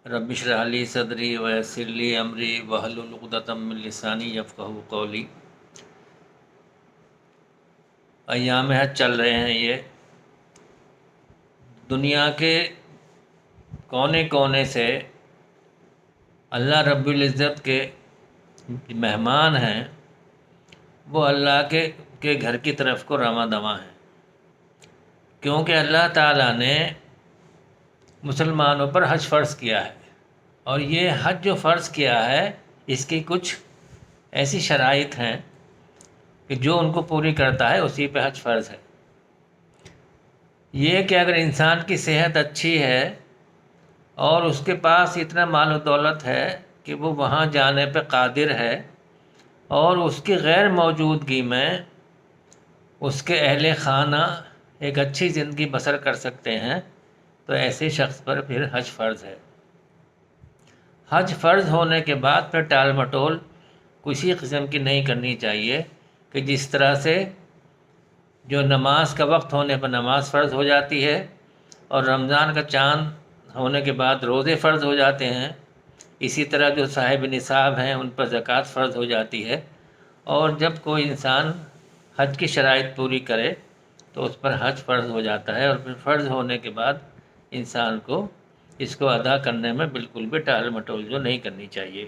رب اشرح لی صدری ویسر لی امری واحلل عقدۃ من لسانی یفقہوا قولی۔ ایام حج چل رہے ہیں، یہ دنیا کے کونے کونے سے اللہ رب العزت کے مہمان ہیں، وہ اللہ کے گھر کی طرف کو رواں دواں ہیں، کیونکہ اللہ تعالیٰ نے مسلمانوں پر حج فرض کیا ہے، اور یہ حج جو فرض کیا ہے اس کی کچھ ایسی شرائط ہیں کہ جو ان کو پوری کرتا ہے اسی پہ حج فرض ہے۔ یہ کہ اگر انسان کی صحت اچھی ہے اور اس کے پاس اتنا مال و دولت ہے کہ وہ وہاں جانے پہ قادر ہے، اور اس کی غیر موجودگی میں اس کے اہل خانہ ایک اچھی زندگی بسر کر سکتے ہیں، تو ایسے شخص پر پھر حج فرض ہے۔ حج فرض ہونے کے بعد پھر ٹال مٹول کسی قسم کی نہیں کرنی چاہیے، کہ جس طرح سے جو نماز کا وقت ہونے پر نماز فرض ہو جاتی ہے، اور رمضان کا چاند ہونے کے بعد روزے فرض ہو جاتے ہیں، اسی طرح جو صاحب نصاب ہیں ان پر زکوٰۃ فرض ہو جاتی ہے، اور جب کوئی انسان حج کی شرائط پوری کرے تو اس پر حج فرض ہو جاتا ہے، اور پھر فرض ہونے کے بعد انسان کو اس کو ادا کرنے میں بالکل بھی ٹال مٹول جو نہیں کرنی چاہیے۔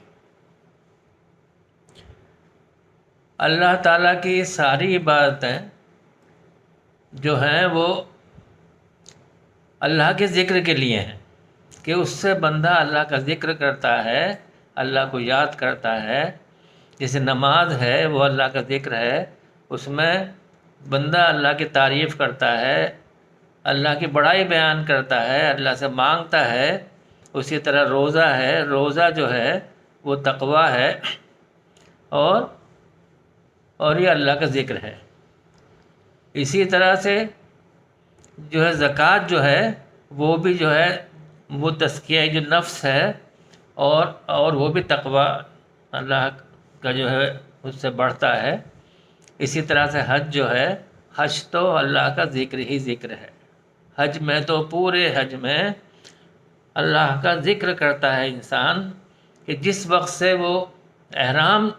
اللہ تعالیٰ کی ساری عبادتیں جو ہیں وہ اللہ کے ذکر کے لیے ہیں، کہ اس سے بندہ اللہ کا ذکر کرتا ہے، اللہ کو یاد کرتا ہے۔ جیسے نماز ہے وہ اللہ کا ذکر ہے، اس میں بندہ اللہ کی تعریف کرتا ہے، اللہ کی بڑائی بیان کرتا ہے، اللہ سے مانگتا ہے۔ اسی طرح روزہ ہے، روزہ جو ہے وہ تقویٰ ہے، اور یہ اللہ کا ذکر ہے۔ اسی طرح سے جو ہے زکوٰۃ جو ہے وہ بھی جو ہے وہ تزکیہ جو نفس ہے، اور وہ بھی تقویٰ اللہ کا جو ہے اس سے بڑھتا ہے۔ اسی طرح سے حج جو ہے، حج تو اللہ کا ذکر ہی ذکر ہے۔ حج میں تو پورے حج میں اللہ کا ذکر کرتا ہے انسان، کہ جس وقت سے وہ احرام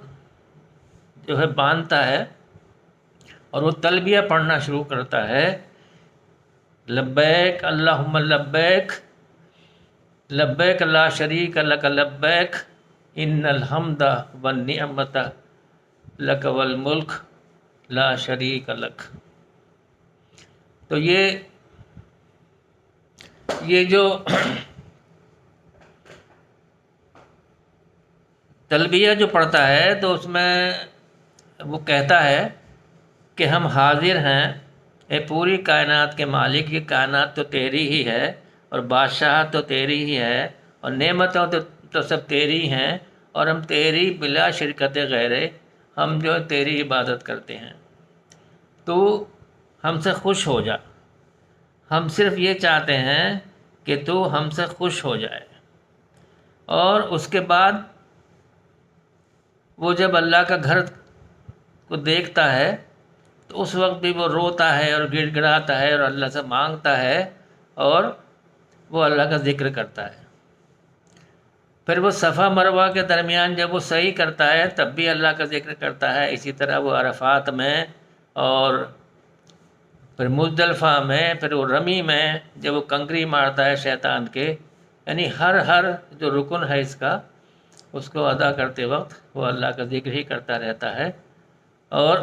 جو ہے باندھتا ہے اور وہ تلبیہ پڑھنا شروع کرتا ہے، لبیک اللہم لبیک لبیک لا شریک لک لبیک ان الحمد والنعمت لک والملک لا شریک لک۔ تو یہ جو تلبیہ جو پڑھتا ہے تو اس میں وہ کہتا ہے کہ ہم حاضر ہیں، اے پوری کائنات کے مالک، یہ کائنات تو تیری ہی ہے، اور بادشاہ تو تیری ہی ہے، اور نعمتوں تو سب تیری ہیں، اور ہم تیری بلا شرکت غیرے، ہم جو تیری عبادت کرتے ہیں، تو ہم سے خوش ہو جا۔ ہم صرف یہ چاہتے ہیں کہ تو ہم سے خوش ہو جائے۔ اور اس کے بعد وہ جب اللہ کا گھر کو دیکھتا ہے تو اس وقت بھی وہ روتا ہے اور گڑ گڑاتا ہے اور اللہ سے مانگتا ہے، اور وہ اللہ کا ذکر کرتا ہے۔ پھر وہ صفا مروہ کے درمیان جب وہ صحیح کرتا ہے تب بھی اللہ کا ذکر کرتا ہے۔ اسی طرح وہ عرفات میں، اور پھر مزدلفہ میں، پھر وہ رمی میں جب وہ کنکری مارتا ہے شیطان کے، یعنی ہر جو رکن ہے اس کا، اس کو ادا کرتے وقت وہ اللہ کا ذکر ہی کرتا رہتا ہے، اور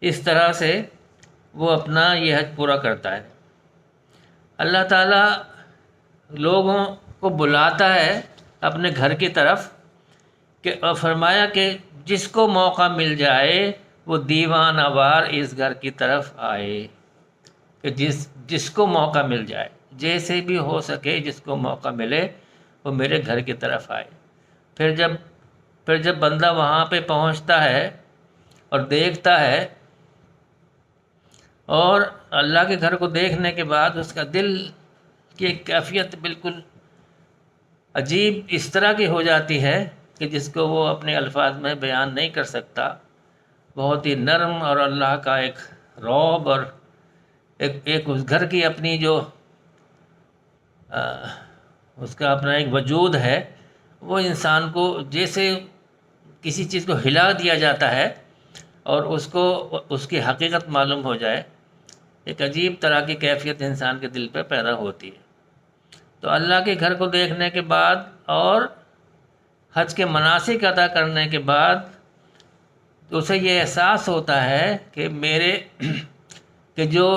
اس طرح سے وہ اپنا یہ حج پورا کرتا ہے۔ اللہ تعالیٰ لوگوں کو بلاتا ہے اپنے گھر کی طرف، کہ اور فرمایا کہ جس کو موقع مل جائے وہ دیوانہ وار اس گھر کی طرف آئے، کہ جس کو موقع مل جائے، جیسے بھی ہو سکے جس کو موقع ملے وہ میرے گھر کی طرف آئے۔ پھر جب بندہ وہاں پہ پہنچتا ہے اور دیکھتا ہے، اور اللہ کے گھر کو دیکھنے کے بعد اس کا دل کی ایک کیفیت بالکل عجیب اس طرح کی ہو جاتی ہے کہ جس کو وہ اپنے الفاظ میں بیان نہیں کر سکتا۔ بہت ہی نرم، اور اللہ کا ایک رعب، اور ایک اس گھر کی اپنی جو اس کا اپنا ایک وجود ہے، وہ انسان کو جیسے کسی چیز کو ہلا دیا جاتا ہے اور اس کو اس کی حقیقت معلوم ہو جائے، ایک عجیب طرح کی کیفیت انسان کے دل پہ پیدا ہوتی ہے۔ تو اللہ کے گھر کو دیکھنے کے بعد اور حج کے مناسک ادا کرنے کے بعد تو اسے یہ احساس ہوتا ہے کہ کہ جو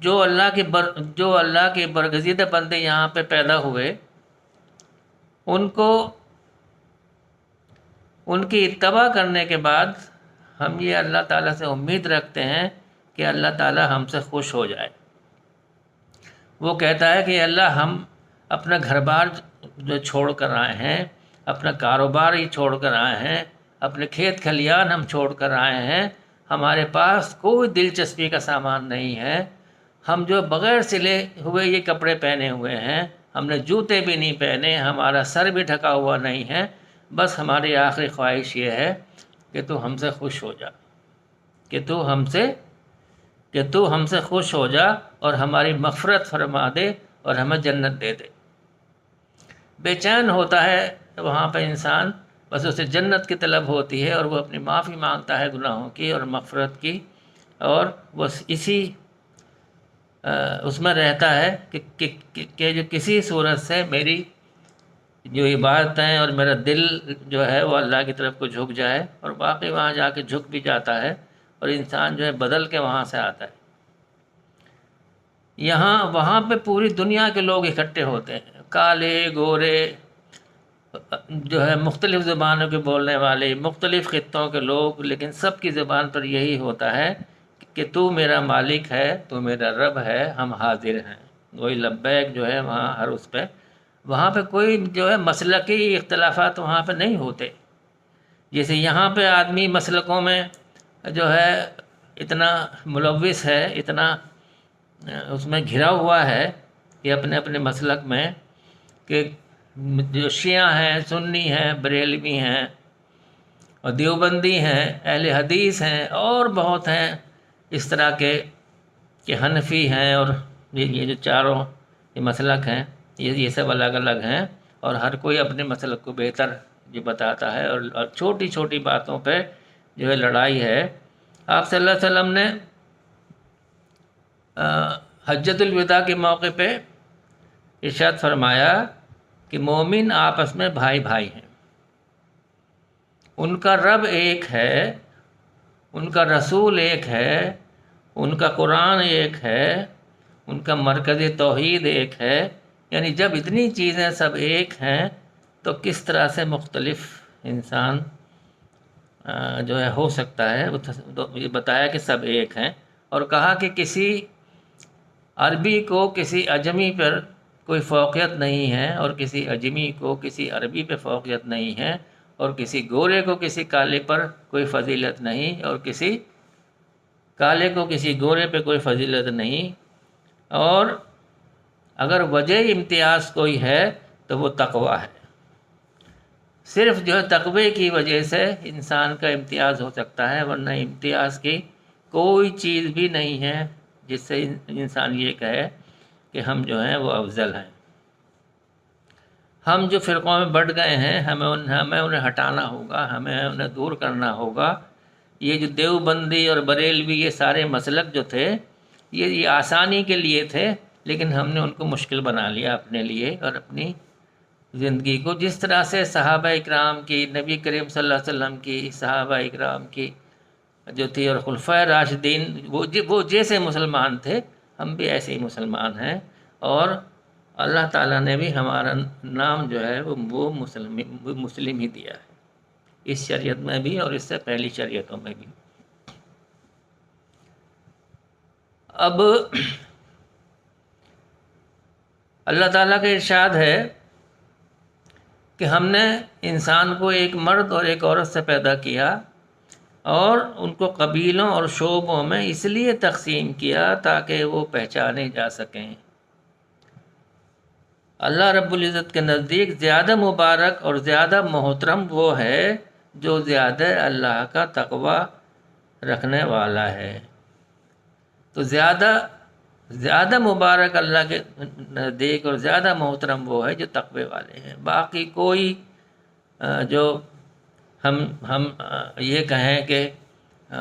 جو اللہ کے برگزیدہ بندے یہاں پہ پیدا ہوئے، ان کو ان کی اتباع کرنے کے بعد ہم یہ اللہ تعالیٰ سے امید رکھتے ہیں کہ اللہ تعالیٰ ہم سے خوش ہو جائے۔ وہ کہتا ہے کہ اللہ ہم اپنا گھر بار جو چھوڑ کر آئے ہیں، اپنا کاروبار ہی چھوڑ کر آئے ہیں، اپنے کھیت کھلیان ہم چھوڑ کر آئے ہیں، ہمارے پاس کوئی دلچسپی کا سامان نہیں ہے، ہم جو بغیر سلے ہوئے یہ کپڑے پہنے ہوئے ہیں، ہم نے جوتے بھی نہیں پہنے، ہمارا سر بھی ڈھکا ہوا نہیں ہے، بس ہماری آخری خواہش یہ ہے کہ تو ہم سے خوش ہو جا، کہ تو ہم سے خوش ہو جا اور ہماری مغفرت فرما دے اور ہمیں جنت دے دے۔ بے چین ہوتا ہے وہاں پہ انسان، بس اسے جنت کی طلب ہوتی ہے اور وہ اپنی معافی مانگتا ہے گناہوں کی اور مغفرت کی، اور وہ اسی اس میں رہتا ہے کہ جو کسی صورت سے میری جو عبادتیں اور میرا دل جو ہے وہ اللہ کی طرف کو جھک جائے، اور باقی وہاں جا کے جھک بھی جاتا ہے اور انسان جو ہے بدل کے وہاں سے آتا ہے۔ وہاں پہ پوری دنیا کے لوگ اکٹھے ہوتے ہیں، کالے گورے، جو ہے مختلف زبانوں کے بولنے والے، مختلف خطوں کے لوگ، لیکن سب کی زبان پر یہی ہوتا ہے کہ تو میرا مالک ہے، تو میرا رب ہے، ہم حاضر ہیں۔ وہی لبیک جو ہے وہاں ہر اس پہ، وہاں پہ کوئی جو ہے مسلکی اختلافات وہاں پہ نہیں ہوتے، جیسے یہاں پہ آدمی مسلکوں میں جو ہے اتنا ملوث ہے، اتنا اس میں گھرا ہوا ہے کہ اپنے اپنے مسلک میں، کہ جو شیعہ ہیں، سنی ہیں، بریلوی ہیں اور دیوبندی ہیں، اہل حدیث ہیں، اور بہت ہیں اس طرح کے، کہ حنفی ہیں، اور یہ جو چاروں یہ مسلک ہیں، یہ سب الگ الگ ہیں، اور ہر کوئی اپنے مسلک کو بہتر جو بتاتا ہے، اور چھوٹی چھوٹی باتوں پہ جو ہے لڑائی ہے۔ آپ صلی اللہ علیہ وسلم نے حجۃ الوداع کے موقع پہ ارشاد فرمایا کہ مومن آپس میں بھائی بھائی ہیں، ان کا رب ایک ہے، ان کا رسول ایک ہے، ان کا قرآن ایک ہے، ان کا مرکز توحید ایک ہے۔ یعنی جب اتنی چیزیں سب ایک ہیں تو کس طرح سے مختلف انسان جو ہے ہو سکتا ہے؟ یہ بتایا کہ سب ایک ہیں، اور کہا کہ کسی عربی کو کسی اجمی پر کوئی فوقیت نہیں ہے، اور کسی اجمی کو کسی عربی پہ فوقیت نہیں ہے، اور کسی گورے کو کسی کالے پر کوئی فضیلت نہیں، اور کسی کالے کو کسی گورے پہ کوئی فضیلت نہیں، اور اگر وجہ امتیاز کوئی ہے تو وہ تقویٰ ہے۔ صرف جو ہے تقوی کی وجہ سے انسان کا امتیاز ہو سکتا ہے، ورنہ امتیاز کی کوئی چیز بھی نہیں ہے جس سے انسان یہ کہے کہ ہم جو ہیں وہ افضل ہیں۔ ہم جو فرقوں میں بٹ گئے ہیں، ہمیں انہیں ہٹانا ہوگا، ہمیں انہیں دور کرنا ہوگا۔ یہ جو دیوبندی اور بریلوی یہ سارے مسلک جو تھے، یہ آسانی کے لیے تھے، لیکن ہم نے ان کو مشکل بنا لیا اپنے لیے اور اپنی زندگی کو۔ جس طرح سے صحابہ اکرام کی، نبی کریم صلی اللہ علیہ وسلم کی، صحابہ اکرام کی جو تھی، اور خلفائے راشدین، وہ جیسے مسلمان تھے، ہم بھی ایسے ہی مسلمان ہیں، اور اللہ تعالیٰ نے بھی ہمارا نام جو ہے وہ مسلم ہی دیا ہے، اس شریعت میں بھی اور اس سے پہلی شریعتوں میں بھی۔ اب اللہ تعالیٰ کا ارشاد ہے کہ ہم نے انسان کو ایک مرد اور ایک عورت سے پیدا کیا، اور ان کو قبیلوں اور شعبوں میں اس لیے تقسیم کیا تاکہ وہ پہچانے جا سکیں۔ اللہ رب العزت کے نزدیک زیادہ مبارک اور زیادہ محترم وہ ہے جو زیادہ اللہ کا تقوی رکھنے والا ہے۔ تو زیادہ زیادہ مبارک اللہ کے نزدیک اور زیادہ محترم وہ ہے جو تقوی والے ہیں۔ باقی کوئی جو ہم یہ کہیں کہ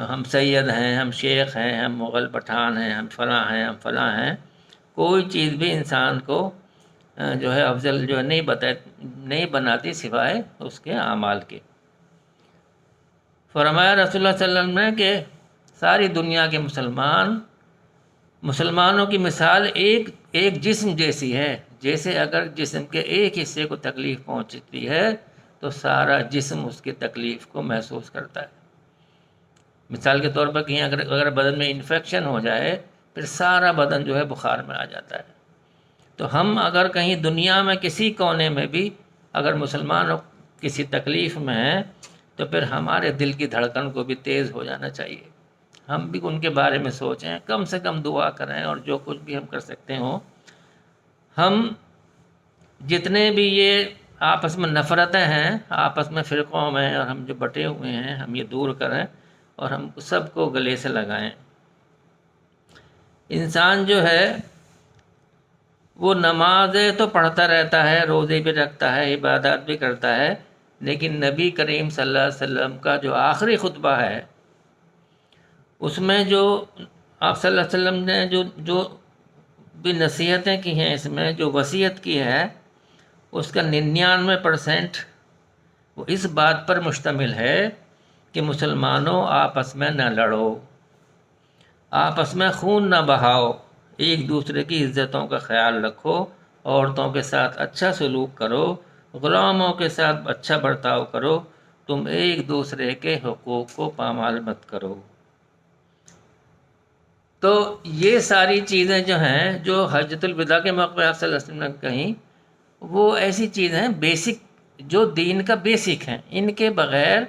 ہم سید ہیں، ہم شیخ ہیں، ہم مغل پٹھان ہیں، ہم فلاں ہیں، ہم فلاں ہیں، کوئی چیز بھی انسان کو جو ہے افضل جو ہے نہیں بناتی سوائے اس کے اعمال کے۔ فرمایا رسول اللہ صلی اللہ علیہ وسلم نے کہ ساری دنیا کے مسلمانوں کی مثال ایک جسم جیسی ہے، جیسے اگر جسم کے ایک حصے کو تکلیف پہنچتی ہے تو سارا جسم اس کی تکلیف کو محسوس کرتا ہے۔ مثال کے طور پر کہیں اگر بدن میں انفیکشن ہو جائے پھر سارا بدن جو ہے بخار میں آ جاتا ہے۔ تو ہم اگر کہیں دنیا میں کسی کونے میں بھی اگر مسلمان کسی تکلیف میں ہیں تو پھر ہمارے دل کی دھڑکن کو بھی تیز ہو جانا چاہیے، ہم بھی ان کے بارے میں سوچیں، کم سے کم دعا کریں، اور جو کچھ بھی ہم کر سکتے ہوں۔ ہم جتنے بھی یہ آپس میں نفرتیں ہیں، آپس میں فرقوں میں، اور ہم جو بٹے ہوئے ہیں، ہم یہ دور کریں اور ہم سب کو گلے سے لگائیں۔ انسان جو ہے وہ نمازیں تو پڑھتا رہتا ہے، روزے بھی رکھتا ہے، عبادات بھی کرتا ہے، لیکن نبی کریم صلی اللہ علیہ وسلم کا جو آخری خطبہ ہے اس میں جو آپ صلی اللہ علیہ وسلم نے جو بھی نصیحتیں کی ہیں، اس میں جو وصیت کی ہے اس کا 99% وہ اس بات پر مشتمل ہے کہ مسلمانوں آپس میں نہ لڑو، آپس میں خون نہ بہاؤ، ایک دوسرے کی عزتوں کا خیال رکھو، عورتوں کے ساتھ اچھا سلوک کرو، غلاموں کے ساتھ اچھا برتاؤ کرو، تم ایک دوسرے کے حقوق کو پامال مت کرو۔ تو یہ ساری چیزیں جو ہیں جو حجۃ الوداع کے موقع پہ آپ صلی اللہ علیہ وسلم نے کہیں، وہ ایسی چیز ہیں بیسک، جو دین کا بیسک ہیں۔ ان کے بغیر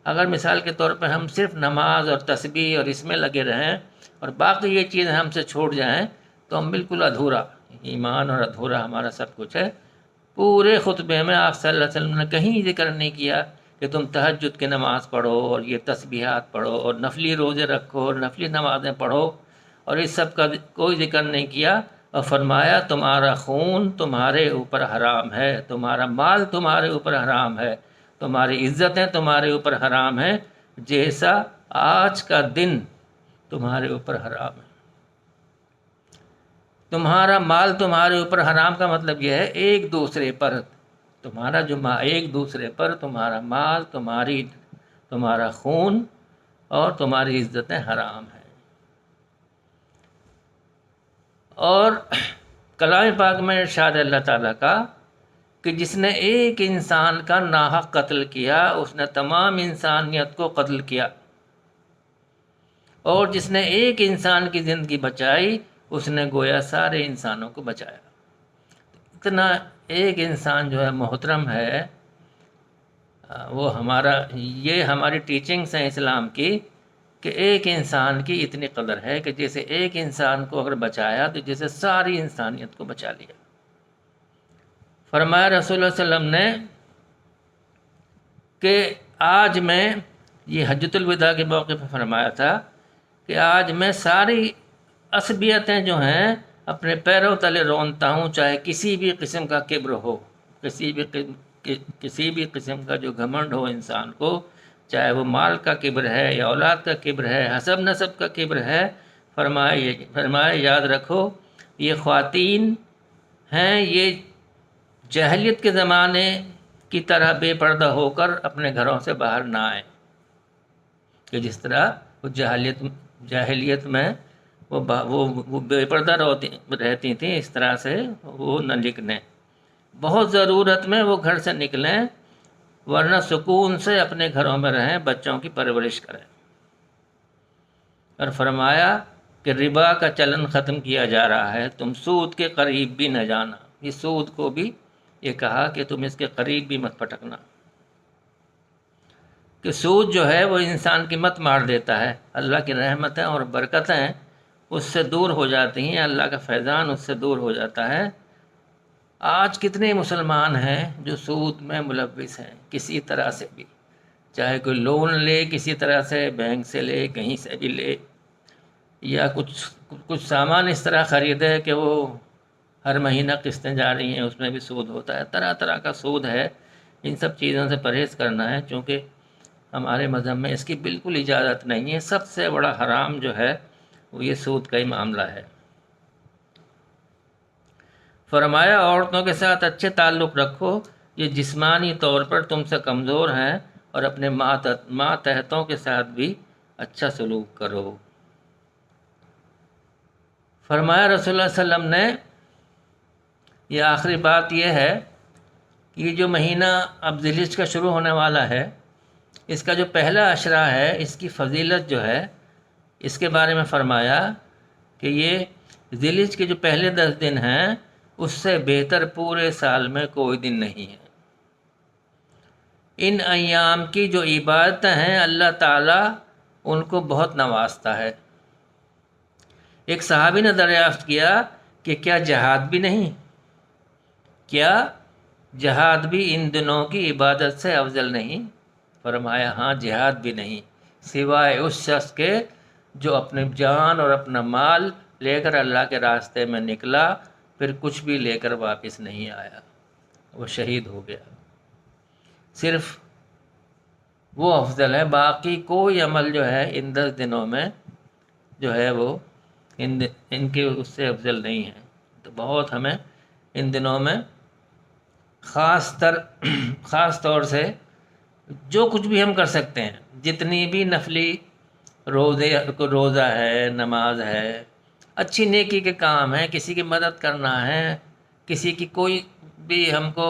اگر مثال کے طور پہ ہم صرف نماز اور تسبیح اور اس میں لگے رہیں اور باقی یہ چیزیں ہم سے چھوٹ جائیں تو ہم بالکل ادھورا ایمان اور ادھورا ہمارا سب کچھ ہے۔ پورے خطبے میں آپ صلی اللہ علیہ وسلم نے کہیں ذکر نہیں کیا کہ تم تہجد کی نماز پڑھو اور یہ تسبیحات پڑھو اور نفلی روزے رکھو اور نفلی نمازیں پڑھو، اور اس سب کا کوئی ذکر نہیں کیا، اور فرمایا تمہارا خون تمہارے اوپر حرام ہے، تمہارا مال تمہارے اوپر حرام ہے، تمہاری عزتیں تمہارے اوپر حرام ہیں، جیسا آج کا دن تمہارے اوپر حرام ہے۔ تمہارا مال تمہارے اوپر حرام کا مطلب یہ ہے ایک دوسرے پر تمہارا ایک دوسرے پر تمہارا مال، تمہارا خون اور تمہاری عزتیں حرام ہیں۔ اور کلام پاک میں ارشاد اللہ تعالیٰ کا کہ جس نے ایک انسان کا ناحق قتل کیا اس نے تمام انسانیت کو قتل کیا، اور جس نے ایک انسان کی زندگی بچائی اس نے گویا سارے انسانوں کو بچایا۔ اتنا ایک انسان جو ہے محترم ہے، وہ یہ ہماری ٹیچنگس ہیں اسلام کی کہ ایک انسان کی اتنی قدر ہے کہ جیسے ایک انسان کو اگر بچایا تو جیسے ساری انسانیت کو بچا لیا۔ فرمایا رسول اللہ صلی اللہ علیہ وسلم نے کہ آج میں یہ حجۃ الوداع کے موقع پہ فرمایا تھا کہ آج میں ساری عصبیتیں جو ہیں اپنے پیروں تلے رونتا ہوں، چاہے کسی بھی قسم کا کبر ہو، کسی بھی قسم کا جو گھمنڈ ہو انسان کو، چاہے وہ مال کا کبر ہے یا اولاد کا کبر ہے، حسب نسب کا کبر ہے، فرمایا یاد رکھو یہ خواتین ہیں، یہ جاہلیت کے زمانے کی طرح بے پردہ ہو کر اپنے گھروں سے باہر نہ آئیں، کہ جس طرح وہ جاہلیت میں وہ بے پردہ رہتی تھیں، اس طرح سے وہ نہ نکلیں، بہت ضرورت میں وہ گھر سے نکلیں، ورنہ سکون سے اپنے گھروں میں رہیں، بچوں کی پرورش کریں۔ اور فرمایا کہ ربا کا چلن ختم کیا جا رہا ہے، تم سود کے قریب بھی نہ جانا، یہ سود کو بھی یہ کہا کہ تم اس کے قریب بھی مت پٹکنا، کہ سود جو ہے وہ انسان کی مت مار دیتا ہے، اللہ کی رحمتیں اور برکتیں اس سے دور ہو جاتی ہیں، اللہ کا فیضان اس سے دور ہو جاتا ہے۔ آج کتنے مسلمان ہیں جو سود میں ملوث ہیں کسی طرح سے بھی، چاہے کوئی لون لے کسی طرح سے، بینک سے لے، کہیں سے بھی لے، یا کچھ سامان اس طرح خریدے کہ وہ ہر مہینہ قسطیں جا رہی ہیں، اس میں بھی سود ہوتا ہے، طرح طرح کا سود ہے۔ ان سب چیزوں سے پرہیز کرنا ہے، چونکہ ہمارے مذہب میں اس کی بالکل اجازت نہیں ہے۔ سب سے بڑا حرام جو ہے وہ یہ سود کا ہی معاملہ ہے۔ فرمایا عورتوں کے ساتھ اچھے تعلق رکھو، یہ جسمانی طور پر تم سے کمزور ہیں، اور اپنے ماتحتوں کے ساتھ بھی اچھا سلوک کرو۔ فرمایا رسول اللہ صلی اللہ علیہ وسلم نے، یہ آخری بات یہ ہے کہ یہ جو مہینہ اب ذی الحجہ کا شروع ہونے والا ہے، اس کا جو پہلا عشرہ ہے، اس کی فضیلت جو ہے اس کے بارے میں فرمایا کہ یہ ذی الحجہ کے جو پہلے 10 دن ہیں اس سے بہتر پورے سال میں کوئی دن نہیں ہے۔ ان ایام کی جو عبادتیں ہیں اللہ تعالیٰ ان کو بہت نوازتا ہے۔ ایک صحابی نے دریافت کیا کہ کیا جہاد بھی نہیں؟ کیا جہاد بھی ان دنوں کی عبادت سے افضل نہیں؟ فرمایا ہاں، جہاد بھی نہیں، سوائے اس شخص کے جو اپنی جان اور اپنا مال لے کر اللہ کے راستے میں نکلا، پھر کچھ بھی لے کر واپس نہیں آیا، وہ شہید ہو گیا۔ صرف وہ افضل ہے، باقی کوئی عمل جو ہے ان 10 دنوں میں جو ہے وہ ان کے اس سے افضل نہیں ہے۔ تو بہت ہمیں ان دنوں میں خاص طور سے جو کچھ بھی ہم کر سکتے ہیں، جتنی بھی نفلی روزہ ہے، نماز ہے، اچھی نیکی کے کام ہیں، کسی کی مدد کرنا ہے، کسی کی کوئی بھی ہم کو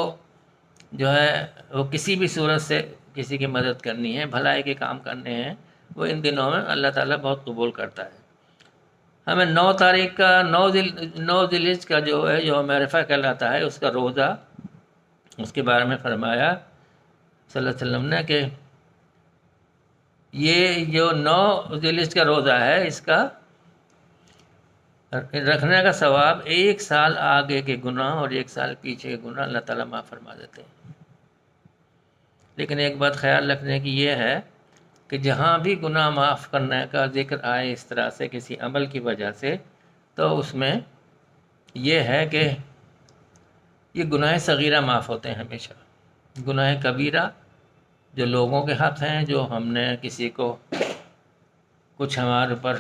جو ہے وہ کسی بھی صورت سے کسی کی مدد کرنی ہے، بھلائی کے کام کرنے ہیں، وہ ان دنوں میں اللہ تعالیٰ بہت قبول کرتا ہے۔ ہمیں 9 تاریخ کا 9 ذی الحجہ کا جو ہے جو عرفہ کہلاتا ہے، اس کا روزہ، اس کے بارے میں فرمایا صلی اللہ علیہ وسلم نے کہ یہ جو 9 ذی الحجہ کا روزہ ہے، اس کا رکھنے کا ثواب 1 سال آگے کے گناہ اور 1 سال پیچھے کے گناہ اللہ تعالیٰ معاف فرما دیتے ہیں۔ لیکن ایک بات خیال رکھنے کی یہ ہے کہ جہاں بھی گناہ معاف کرنے کا ذکر آئے اس طرح سے کسی عمل کی وجہ سے، تو اس میں یہ ہے کہ یہ گناہ صغیرہ معاف ہوتے ہیں ہمیشہ۔ گناہ کبیرہ جو لوگوں کے حق ہیں، جو ہم نے کسی کو کچھ ہمارے اوپر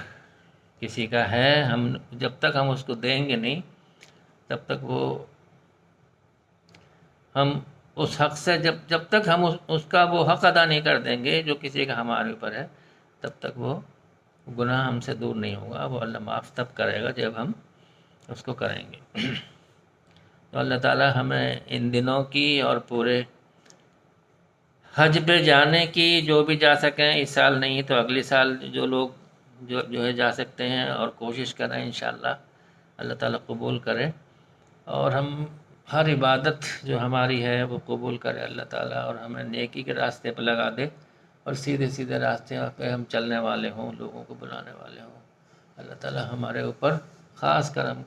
کسی کا ہے، ہم جب تک ہم اس کو دیں گے نہیں، تب تک ہم اس حق سے جب تک ہم اس کا وہ حق ادا نہیں کر دیں گے جو کسی کا ہمارے اوپر ہے، تب تک وہ گناہ ہم سے دور نہیں ہوگا۔ وہ اللہ معاف تب کرے گا جب ہم اس کو کریں گے۔ تو اللہ تعالیٰ ہمیں ان دنوں کی اور پورے حج پہ جانے کی، جو بھی جا سکیں، اس سال نہیں تو اگلے سال جو لوگ جو ہے جا سکتے ہیں، اور کوشش کریں انشاءاللہ اللہ تعالیٰ قبول کرے، اور ہم ہر عبادت جو ہماری ہے وہ قبول کرے اللہ تعالیٰ، اور ہمیں نیکی کے راستے پہ لگا دے، اور سیدھے راستے پہ ہم چلنے والے ہوں، لوگوں کو بلانے والے ہوں۔ اللہ تعالیٰ ہمارے اوپر خاص کرم